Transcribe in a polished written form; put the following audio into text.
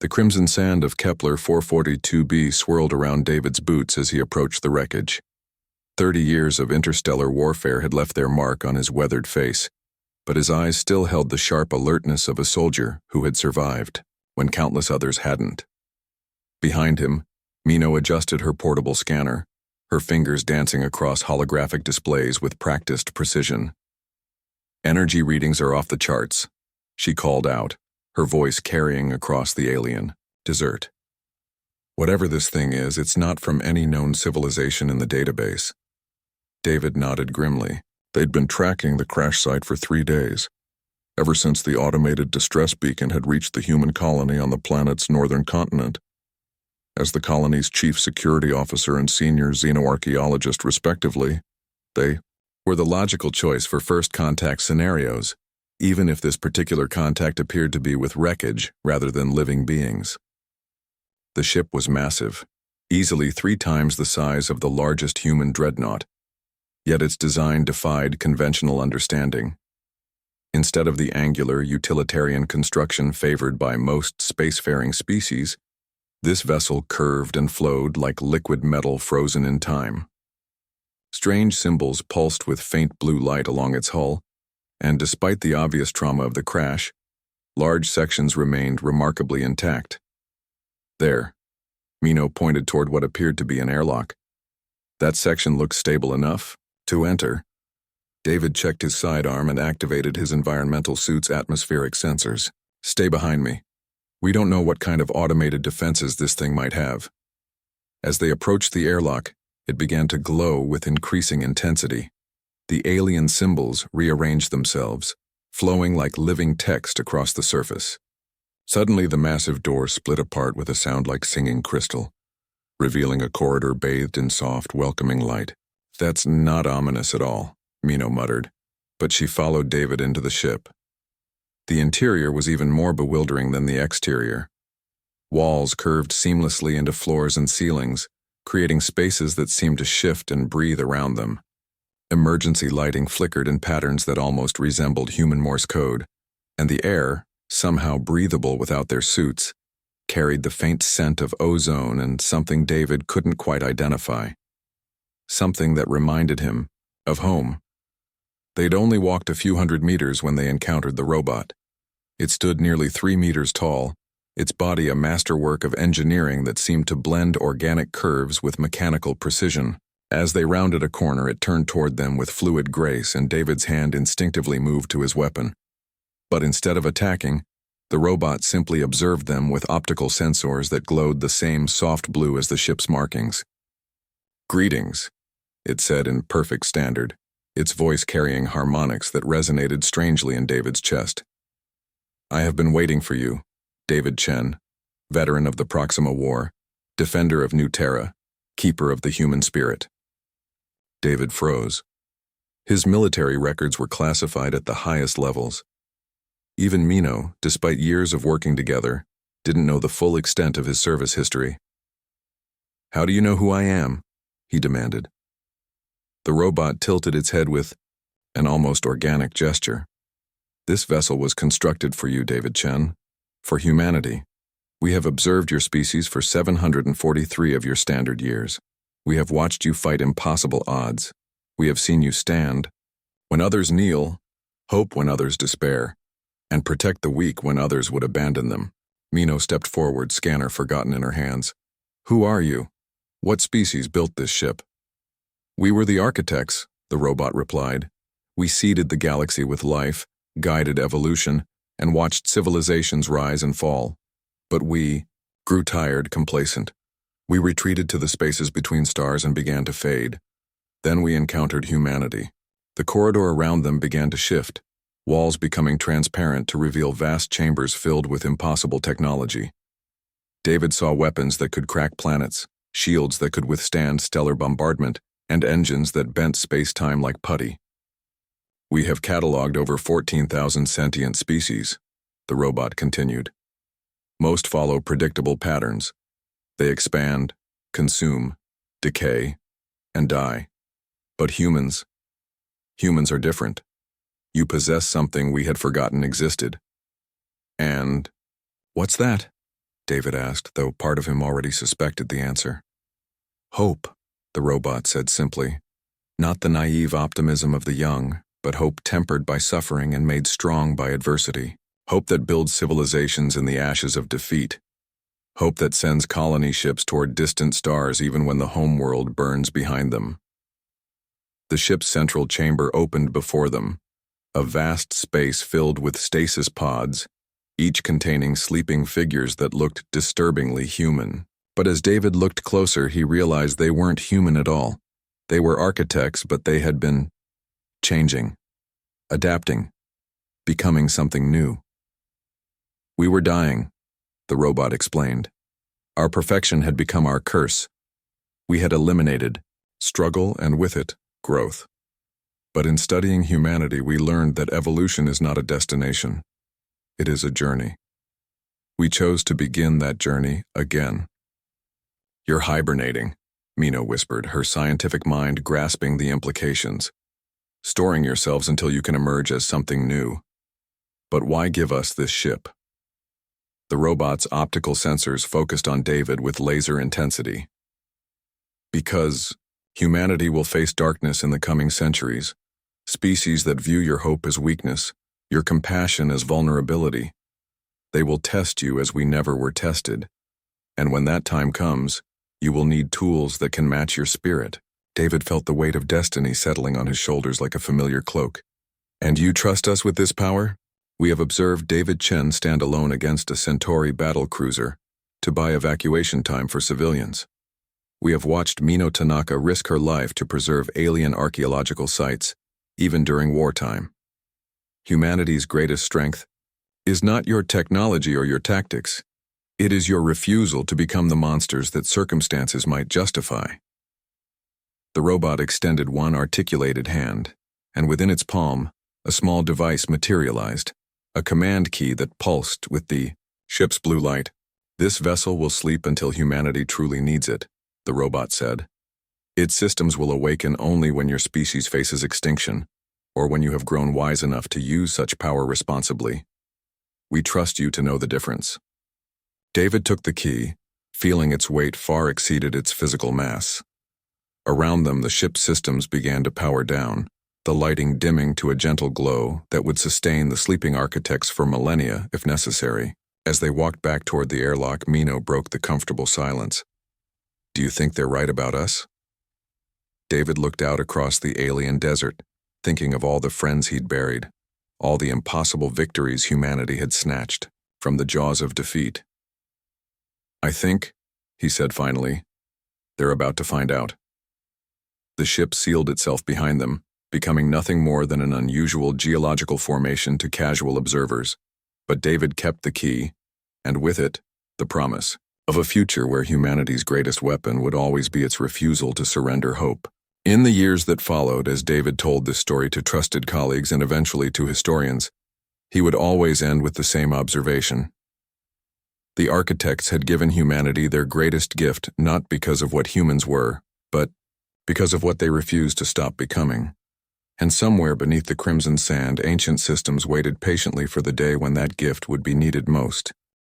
The crimson sand of Kepler 442b swirled around David's boots as he approached the wreckage. 30 years of interstellar warfare had left their mark on his weathered face, but his eyes still held the sharp alertness of a soldier who had survived when countless others hadn't. Behind him, Mino adjusted her portable scanner, her fingers dancing across holographic displays with practiced precision. "Energy readings are off the charts," she called out, her voice carrying across the alien desert. "Whatever this thing is, it's not from any known civilization in the database." David nodded grimly. They'd been tracking the crash site for 3 days, ever since the automated distress beacon had reached the human colony on the planet's northern continent. As the colony's chief security officer and senior xenoarchaeologist respectively, they were the logical choice for first contact scenarios, even if this particular contact appeared to be with wreckage rather than living beings. The ship was massive, easily 3 times the size of the largest human dreadnought, yet its design defied conventional understanding. Instead of the angular, utilitarian construction favored by most spacefaring species, this vessel curved and flowed like liquid metal frozen in time. Strange symbols pulsed with faint blue light along its hull, and despite the obvious trauma of the crash, large sections remained remarkably intact. "There," Mino pointed toward what appeared to be an airlock. "That section looks stable enough to enter." David checked his sidearm and activated his environmental suit's atmospheric sensors. "Stay behind me. We don't know what kind of automated defenses this thing might have." As they approached the airlock, it began to glow with increasing intensity. The alien symbols rearranged themselves, flowing like living text across the surface. Suddenly, the massive door split apart with a sound like singing crystal, revealing a corridor bathed in soft, welcoming light. "That's not ominous at all," Mino muttered, but she followed David into the ship. The interior was even more bewildering than the exterior. Walls curved seamlessly into floors and ceilings, creating spaces that seemed to shift and breathe around them. Emergency lighting flickered in patterns that almost resembled human Morse code, and the air, somehow breathable without their suits, carried the faint scent of ozone and something David couldn't quite identify. Something that reminded him of home. They'd only walked a few hundred meters when they encountered the robot. It stood nearly 3 meters tall, its body a masterwork of engineering that seemed to blend organic curves with mechanical precision. As they rounded a corner, it turned toward them with fluid grace, and David's hand instinctively moved to his weapon. But instead of attacking, the robot simply observed them with optical sensors that glowed the same soft blue as the ship's markings. "Greetings," it said in perfect standard, its voice carrying harmonics that resonated strangely in David's chest. "I have been waiting for you, David Chen, veteran of the Proxima War, defender of New Terra, keeper of the human spirit." David froze. His military records were classified at the highest levels. Even Mino, despite years of working together, didn't know the full extent of his service history. "How do you know who I am?" he demanded. The robot tilted its head with an almost organic gesture. "This vessel was constructed for you, David Chen, for humanity. We have observed your species for 743 of your standard years. We have watched you fight impossible odds. We have seen you stand when others kneel, hope when others despair, and protect the weak when others would abandon them." Mino stepped forward, scanner forgotten in her hands. "Who are you? What species built this ship?" "We were the architects," the robot replied. "We seeded the galaxy with life, guided evolution, and watched civilizations rise and fall. But we grew tired, complacent. We retreated to the spaces between stars and began to fade. Then we encountered humanity. The corridor around them began to shift, walls becoming transparent to reveal vast chambers filled with impossible technology. David saw weapons that could crack planets, shields that could withstand stellar bombardment, and engines that bent space-time like putty. "We have cataloged over 14,000 sentient species," the robot continued. "Most follow predictable patterns. They expand, consume, decay, and die. But humans are different. You possess something we had forgotten existed." "And what's that?" David asked, though part of him already suspected the answer. Hope, the robot said simply. Not the naive optimism of the young, but hope tempered by suffering and made strong by adversity. Hope that builds civilizations in the ashes of defeat. Hope that sends colony ships toward distant stars even when the homeworld burns behind them. The ship's central chamber opened before them, a vast space filled with stasis pods, each containing sleeping figures that looked disturbingly human. But as David looked closer, he realized they weren't human at all. They were architects, but they had been changing, adapting, becoming something new. We were dying, the robot explained. Our perfection had become our curse. We had eliminated struggle and with it, growth. But in studying humanity, we learned that evolution is not a destination. It is a journey. We chose to begin that journey again. You're hibernating, Mina whispered, her scientific mind grasping the implications. Storing yourselves until you can emerge as something new. But why give us this ship? The robot's optical sensors focused on David with laser intensity. Because humanity will face darkness in the coming centuries, species that view your hope as weakness, your compassion as vulnerability. They will test you as we never were tested. And when that time comes, you will need tools that can match your spirit. David felt the weight of destiny settling on his shoulders like a familiar cloak. And you trust us with this power? We have observed David Chen stand alone against a Centauri battle cruiser to buy evacuation time for civilians. We have watched Mino Tanaka risk her life to preserve alien archaeological sites, even during wartime. Humanity's greatest strength is not your technology or your tactics. It is your refusal to become the monsters that circumstances might justify. The robot extended one articulated hand, and within its palm, a small device materialized, a command key that pulsed with the ship's blue light. This vessel will sleep until humanity truly needs it, the robot said. Its systems will awaken only when your species faces extinction, or when you have grown wise enough to use such power responsibly. We trust you to know the difference. David took the key, feeling its weight far exceeded its physical mass. Around them, the ship's systems began to power down, the lighting dimming to a gentle glow that would sustain the sleeping architects for millennia if necessary. As they walked back toward the airlock, Mino broke the comfortable silence. Do you think they're right about us? David looked out across the alien desert, thinking of all the friends he'd buried, all the impossible victories humanity had snatched from the jaws of defeat. I think, he said finally, they're about to find out. The ship sealed itself behind them, becoming nothing more than an unusual geological formation to casual observers. But David kept the key, and with it, the promise of a future where humanity's greatest weapon would always be its refusal to surrender hope. In the years that followed, as David told this story to trusted colleagues and eventually to historians, he would always end with the same observation. The architects had given humanity their greatest gift not because of what humans were, but because of what they refused to stop becoming. And somewhere beneath the crimson sand, ancient systems waited patiently for the day when that gift would be needed most.